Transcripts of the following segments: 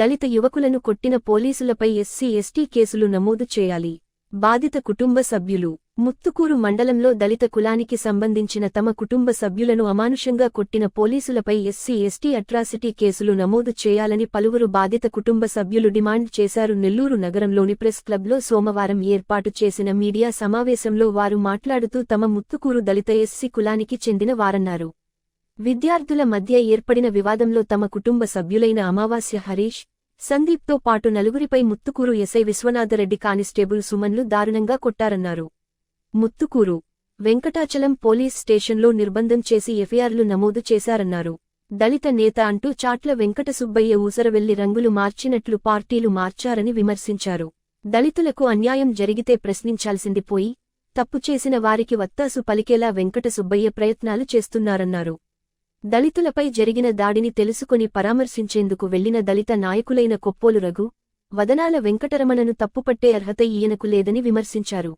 దళిత యువకులను కొట్టిన పోలీసులపై ఎస్సీ ఎస్టీ కేసులు నమోదు చేయాలి. బాధిత కుటుంబ సభ్యులు. ముత్తుకూరు మండలంలో దళిత కులానికి సంబంధించిన తమ కుటుంబ సభ్యులను అమానుషంగా కొట్టిన పోలీసులపై ఎస్సీ ఎస్టీ అట్రాసిటీ కేసులు నమోదు చేయాలని పలువురు బాధిత కుటుంబ సభ్యులు డిమాండ్ చేశారు. నెల్లూరు నగరంలోని ప్రెస్ క్లబ్లో సోమవారం ఏర్పాటు చేసిన మీడియా సమావేశంలో వారు మాట్లాడుతూ తమ ముత్తుకూరు దళిత ఎస్సీ కులానికి చెందిన వారన్నారు. విద్యార్థుల మధ్య ఏర్పడిన వివాదంలో తమ కుటుంబ సభ్యులైన అమావాస్య హరీష్, సందీప్తో పాటు నలుగురిపై ముత్తుకూరు ఎస్ఐ విశ్వనాథరెడ్డి కానిస్టేబుల్ సుమన్లు దారుణంగా కొట్టారన్నారు. ముత్తుకూరు, వెంకటాచలం పోలీస్ స్టేషన్లో నిర్బంధం చేసి ఎఫ్ఐఆర్లు నమోదు చేశారన్నారు. దళిత నేత అంటూ చాట్ల వెంకట సుబ్బయ్య ఊసరవెల్లి రంగులు మార్చినట్లు పార్టీలు మార్చారని విమర్శించారు. దళితులకు అన్యాయం జరిగితే ప్రశ్నించాల్సింది పోయి, తప్పు చేసిన వారికి వత్తాసు పలికేలా వెంకట సుబ్బయ్య ప్రయత్నాలు చేస్తున్నారన్నారు. దళితులపై జరిగిన దాడిని తెలుసుకొని పరామర్శించేందుకు వెళ్లిన దళిత నాయకులైన కొప్పోలు రఘు, వదనాల వెంకటరమణను తప్పుపట్టే అర్హత ఈయనకు లేదని విమర్శించారు.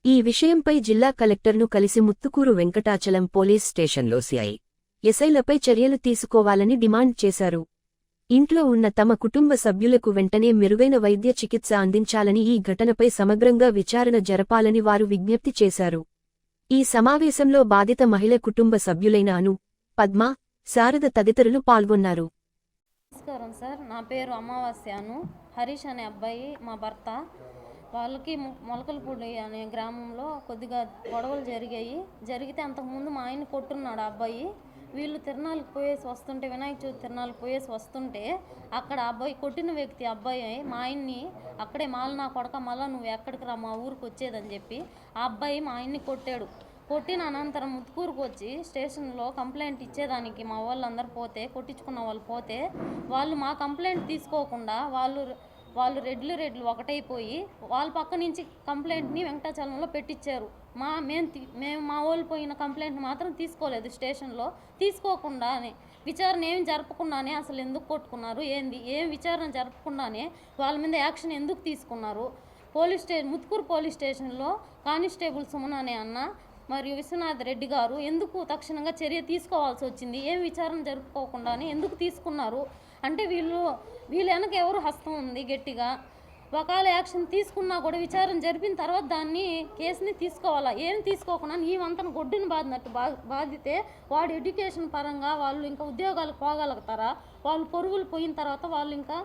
ఈ విషయంపై జిల్లా కలెక్టర్ను కలిసి ముత్తుకూరు వెంకటాచలం పోలీస్ స్టేషన్లో సిఐ, ఎస్ఐలపై చర్యలు తీసుకోవాలని డిమాండ్ చేశారు. ఇంట్లో ఉన్న తమ కుటుంబ సభ్యులకు వెంటనే మెరుగైన వైద్య చికిత్స అందించాలని, ఈ ఘటనపై సమగ్రంగా విచారణ జరపాలని వారు విజ్ఞప్తి చేశారు. ఈ సమావేశంలో బాధిత మహిళ కుటుంబ సభ్యులైన అను, పద్మ, శారద తదితరులు పాల్గొన్నారు. నమస్కారం సార్, నా పేరు అమావాస్యను. హరీష్ అనే అబ్బాయి మా భర్త. వాళ్ళకి మొలకలపూడి అనే గ్రామంలో కొద్దిగా గొడవలు జరిగితే అంతకుముందు మా ఆయన కొట్టున్నాడు ఆ అబ్బాయి. వీళ్ళు తిరణాలకు పోయేసి వస్తుంటే, వినాయక చవితి తిరణాలకు పోయేసి వస్తుంటే అక్కడ అబ్బాయి కొట్టిన వ్యక్తి అబ్బాయి మా ఆయన్ని అక్కడే నా కొడక మళ్ళా నువ్వు ఎక్కడికి రా మా ఊరికి వచ్చేదని చెప్పి ఆ అబ్బాయి మా ఆయన్ని కొట్టాడు. కొట్టిన అనంతరం ముత్తుకూరుకు వచ్చి స్టేషన్లో కంప్లైంట్ ఇచ్చేదానికి మా వాళ్ళందరూ పోతే, కొట్టించుకున్న వాళ్ళు పోతే, వాళ్ళు మా కంప్లైంట్ తీసుకోకుండా వాళ్ళు రెడ్లు ఒకటైపోయి వాళ్ళ పక్క నుంచి కంప్లైంట్ని వెంకటాచలంలో పెట్టించారు. మేము మా వాళ్ళు పోయిన కంప్లైంట్ మాత్రం తీసుకోలేదు. స్టేషన్లో తీసుకోకుండానే, విచారణ ఏం జరపకుండానే అసలు ఎందుకు కొట్టుకున్నారు, ఏం విచారణ జరపకుండానే వాళ్ళ మీద యాక్షన్ ఎందుకు తీసుకున్నారు? ముత్తుకూరు పోలీస్ స్టేషన్లో కానిస్టేబుల్ సుమన్ అనే అన్న మరియు విశ్వనాథ్ రెడ్డి గారు ఎందుకు తక్షణంగా చర్య తీసుకోవాల్సి వచ్చింది? ఏం విచారణ జరుపుకోకుండానే ఎందుకు తీసుకున్నారు అంటే వీళ్ళు వెనక ఎవరు హస్తం ఉంది గట్టిగా? ఒకవేళ యాక్షన్ తీసుకున్నా కూడా విచారణ జరిపిన తర్వాత దాన్ని కేసుని తీసుకోవాలా? ఏం తీసుకోకుండా ఈ వంతన గొడ్డుని బాధినట్టు బాధితే వాడు ఎడ్యుకేషన్ పరంగా వాళ్ళు ఇంకా ఉద్యోగాలకు పోగలుగుతారా? వాళ్ళు పొరుగులు పోయిన తర్వాత వాళ్ళు ఇంకా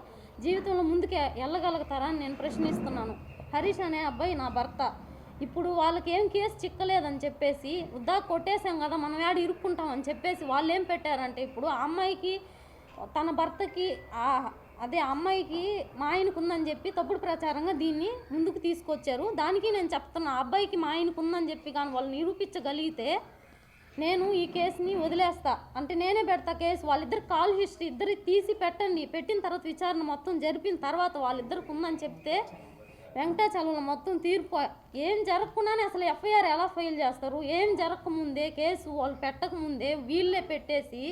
జీవితంలో ముందుకు వెళ్ళగలుగుతారా అని నేను ప్రశ్నిస్తున్నాను. హరీష్ అనే అబ్బాయి నా భర్త. ఇప్పుడు వాళ్ళకి ఏం కేసు చిక్కలేదని చెప్పేసి కొట్టేసాం కదా, మనం యాడ ఇరుక్కుంటాం అని చెప్పేసి వాళ్ళు ఏం పెట్టారంటే, ఇప్పుడు ఆ అమ్మాయికి తన భర్తకి అదే అమ్మాయికి మా ఆయనకు ఉందని చెప్పి తప్పుడు ప్రచారంగా దీన్ని ముందుకు తీసుకొచ్చారు. దానికి నేను చెప్తున్నా, అబ్బాయికి మా ఆయనకు ఉందని చెప్పి కానీ వాళ్ళు నిరూపించగలిగితే నేను ఈ కేసుని వదిలేస్తా, అంటే నేనే పెడతా కేసు. వాళ్ళిద్దరు కాల్ హిస్టరీ ఇద్దరు తీసి పెట్టండి, పెట్టిన తర్వాత విచారణ మొత్తం జరిపిన తర్వాత వాళ్ళిద్దరికి ఉందని చెప్తే వెంకటాచలంలో మొత్తం తీర్పు ఏం జరగకుండానే అసలు ఎఫ్ఐఆర్ ఎలా ఫైల్ చేస్తారు? ఏం జరగకముందే కేసు వాళ్ళు పెట్టకముందే వీళ్ళే పెట్టేసి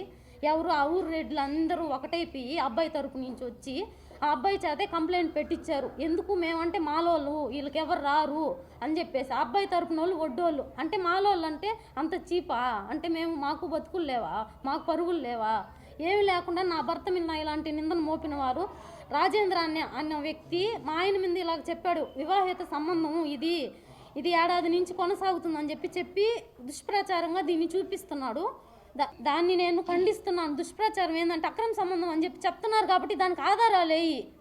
ఎవరు ఆ ఊరు రెడ్లు అందరూ ఒకటైపోయి అబ్బాయి తరపు నుంచి వచ్చి ఆ అబ్బాయి చేతే కంప్లైంట్ పెట్టించారు. ఎందుకు? మేమంటే మాలోళ్ళు, వీళ్ళకి ఎవరు రారు అని చెప్పేసి. ఆ అబ్బాయి తరపున వాళ్ళు వడ్డోళ్ళు, అంటే మాలోళ్ళు అంటే అంత చీపా? అంటే మాకు బతుకులు లేవా? మాకు పరుగులు లేవా? ఏమి లేకుండా నా భర్త మీద ఇలాంటి నిందను మోపిన వారు రాజేంద్ర అన్న వ్యక్తి మా ఆయన మీద ఇలాగ చెప్పాడు. వివాహిత సంబంధం ఇది ఏడాది నుంచి కొనసాగుతుందని చెప్పి దుష్ప్రచారంగా దీన్ని చూపిస్తున్నాడు. దాన్ని నేను ఖండిస్తున్నాను. దుష్ప్రచారం ఏంటంటే అక్రమ సంబంధం అని చెప్తున్నారు కాబట్టి దానికి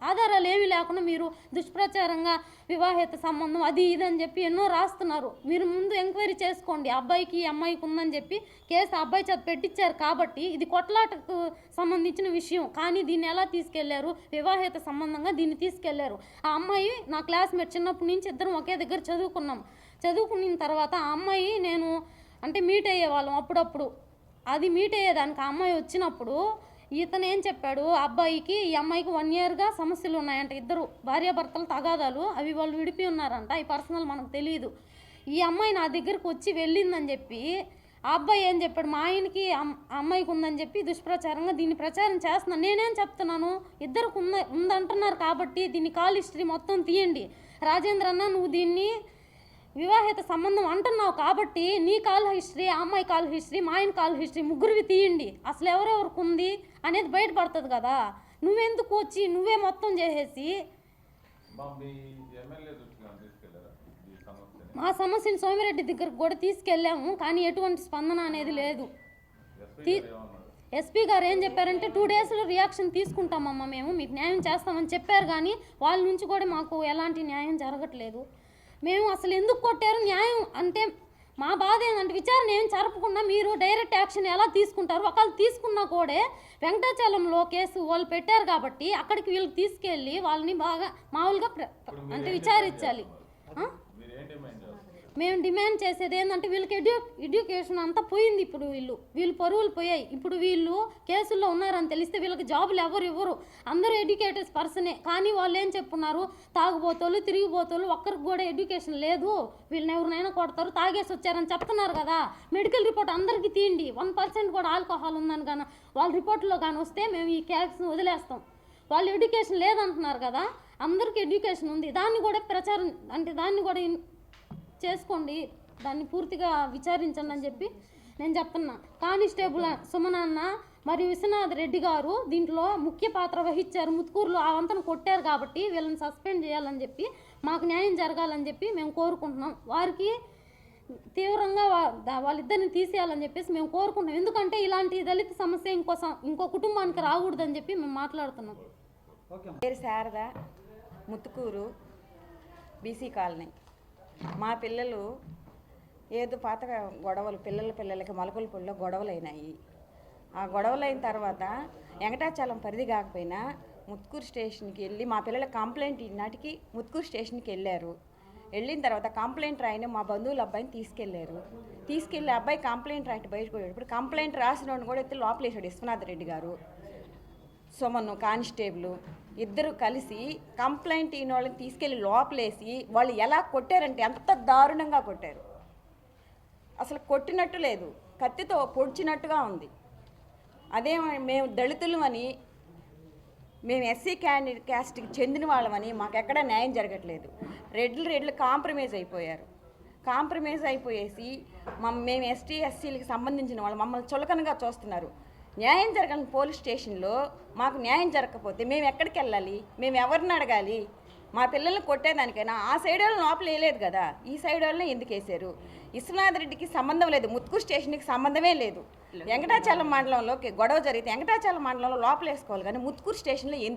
ఆధారాలు ఏమీ లేకుండా మీరు దుష్ప్రచారంగా వివాహిత సంబంధం అది ఇదని చెప్పి ఎన్నో రాస్తున్నారు. మీరు ముందు ఎంక్వైరీ చేసుకోండి. అబ్బాయికి అమ్మాయికి ఉందని చెప్పి కేసు అబ్బాయి చేత పెట్టించారు కాబట్టి ఇది కొట్లాటకు సంబంధించిన విషయం. కానీ దీన్ని ఎలా తీసుకెళ్లారు? వివాహిత సంబంధంగా దీన్ని తీసుకెళ్లారు. ఆ అమ్మాయి నా క్లాస్మేట్, చిన్నప్పటి నుంచి ఇద్దరం ఒకే దగ్గర చదువుకున్న తర్వాత ఆ అమ్మాయి నేను అంటే మీట్ అయ్యేవాళ్ళం అప్పుడప్పుడు. అది మీట్ అయ్యేదానికి ఆ అమ్మాయి వచ్చినప్పుడు ఇతను ఏం చెప్పాడు, అబ్బాయికి ఈ అమ్మాయికి 1 yearగా సమస్యలు ఉన్నాయంట. ఇద్దరు భార్యాభర్తలు తగాదాలు, అవి వాళ్ళు విడిపి ఉన్నారంట. ఈ పర్సనల్ మనకు తెలియదు. ఈ అమ్మాయి నా దగ్గరకు వచ్చి వెళ్ళిందని చెప్పి ఆ అబ్బాయి ఏం చెప్పాడు, మా ఆయనకి అమ్మాయికి ఉందని చెప్పి దుష్ప్రచారంగా దీన్ని ప్రచారం చేస్తున్నాను. నేనేం చెప్తున్నాను, ఇద్దరికి ఉందంటున్నారు కాబట్టి దీన్ని కాల్ హిస్టరీ మొత్తం తీయండి. రాజేంద్ర అన్న, నువ్వు దీన్ని వివాహిత సంబంధం అంటున్నావు కాబట్టి నీ కాల్ హిస్టరీ, ఆ అమ్మాయి కాల్ హిస్టరీ, మా ఆయన కాల్ హిస్టరీ ముగ్గురివి తీయండి. అసలు ఎవరెవరికి ఉంది అనేది బయటపడుతుంది కదా. నువ్వెందుకు వచ్చి నువ్వే మొత్తం చేసేసి మా సమస్యను సోమిరెడ్డి దగ్గరకు కూడా తీసుకెళ్ళాము, కానీ ఎటువంటి స్పందన అనేది లేదు. ఎస్పీ గారు ఏం చెప్పారంటే 2 డేస్లో రియాక్షన్ తీసుకుంటామమ్మా, మేము మీకు న్యాయం చేస్తామని చెప్పారు, కానీ వాళ్ళ నుంచి కూడా మాకు ఎలాంటి న్యాయం జరగట్లేదు. మేము అసలు ఎందుకు కొట్టారు న్యాయం అంటే మా బాధ ఏంటంటే విచారణ ఏం జరపకుండా మీరు డైరెక్ట్ యాక్షన్ ఎలా తీసుకుంటారు? ఒకవేళ తీసుకున్నా కూడా వెంకటాచలంలో కేసు వాళ్ళు పెట్టారు కాబట్టి అక్కడికి వీళ్ళకి తీసుకెళ్ళి వాళ్ళని బాగా మామూలుగా అంటే విచారించాలి. మేము డిమాండ్ చేసేది ఏంటంటే వీళ్ళకి ఎడ్యుకేషన్ అంతా పోయింది. ఇప్పుడు వీళ్ళు పరువులు పోయాయి. ఇప్పుడు వీళ్ళు కేసుల్లో ఉన్నారని తెలిస్తే వీళ్ళకి జాబులు ఎవరు ఇవ్వరు. అందరూ ఎడ్యుకేటెడ్ పర్సనే, కానీ వాళ్ళు ఏం చెప్పున్నారు, తాగుబోతోళ్ళు తిరిగిపోతోళ్ళు ఒక్కరికి కూడా ఎడ్యుకేషన్ లేదు, వీళ్ళని ఎవరినైనా కొడతారు, తాగేసి వచ్చారని చెప్తున్నారు కదా. మెడికల్ రిపోర్ట్ అందరికీ తీయండి, 1% కూడా ఆల్కహాల్ ఉందని కానీ వాళ్ళ రిపోర్ట్లో కానీ వస్తే మేము ఈ కేసును వదిలేస్తాం. వాళ్ళు ఎడ్యుకేషన్ లేదంటున్నారు కదా, అందరికీ ఎడ్యుకేషన్ ఉంది. దాన్ని కూడా ప్రచారం అంటే దాన్ని కూడా చేసుకోండి, దాన్ని పూర్తిగా విచారించండి అని చెప్పి నేను చెప్తున్నా. కానిస్టేబుల్ సుమనన్న మరియు విశ్వనాథ్ రెడ్డి గారు దీంట్లో ముఖ్య పాత్ర వహించారు. ముత్తుకూరులో ఆ వంతను కొట్టారు కాబట్టి వీళ్ళని సస్పెండ్ చేయాలని చెప్పి, మాకు న్యాయం జరగాలని చెప్పి మేము కోరుకుంటున్నాం. వారికి తీవ్రంగా వాళ్ళిద్దరిని తీసేయాలని చెప్పేసి మేము కోరుకుంటున్నాం. ఎందుకంటే ఇలాంటి దళిత సమస్య ఇంకో కుటుంబానికి రాకూడదని చెప్పి మేము మాట్లాడుతున్నాం. పేరు శారద, ముత్తుకూరు బీసీ కాలనీ. మా పిల్లలు ఏదో పాత గొడవలు పిల్లలకి మొలకలపూడిలో గొడవలు అయినాయి. ఆ గొడవలు అయిన తర్వాత వెంకటాచలం పరిధి కాకపోయినా ముత్తుకూరు స్టేషన్కి వెళ్ళి మా పిల్లల కంప్లైంట్ ఈనాటికి ముత్తుకూరు స్టేషన్కి వెళ్ళారు. వెళ్ళిన తర్వాత కంప్లైంట్ రాయని మా బంధువుల అబ్బాయిని తీసుకెళ్ళి అబ్బాయి కంప్లైంట్ రాయటి బయటకు పోయాడు. ఇప్పుడు కంప్లైంట్ రాసిన కూడా ఎత్తి లోపలేసాడు విశ్వనాథ్ రెడ్డి గారు, సుమన్ కానిస్టేబుల్ ఇద్దరు కలిసి కంప్లైంట్ ఈయన వాళ్ళని తీసుకెళ్ళి లోపలేసి వాళ్ళు ఎలా కొట్టారంటే ఎంత దారుణంగా కొట్టారు. అసలు కొట్టినట్టు లేదు, కత్తితో పొడిచినట్టుగా ఉంది. అదే మేము దళితులు అని, మేము ఎస్సీ క్యాస్ట్కి చెందిన వాళ్ళమని మాకు ఎక్కడా న్యాయం జరగట్లేదు. రెడ్లు కాంప్రమైజ్ అయిపోయేసి మేము ఎస్సీలకు సంబంధించిన వాళ్ళు మమ్మల్ని చులకనగా చూస్తున్నారు. న్యాయం జరగాలని పోలీస్ స్టేషన్లో మాకు న్యాయం జరగకపోతే మేము ఎక్కడికి వెళ్ళాలి? మేము ఎవరిని అడగాలి? మా పిల్లల్ని కొట్టేదానికైనా ఆ సైడ్ వాళ్ళని లోపల వేయలేదు కదా, ఈ సైడ్ వాళ్ళని ఎందుకు వేసారు? విశ్వనాథ్ రెడ్డికి సంబంధం లేదు, ముత్తుకూరు స్టేషన్కి సంబంధమే లేదు. వెంకటాచలం మండలంలో గొడవ జరిగితే వెంకటాచలం మండలంలో లోపల వేసుకోవాలి, కానీ ముత్తుకూరు స్టేషన్లో ఎందుకు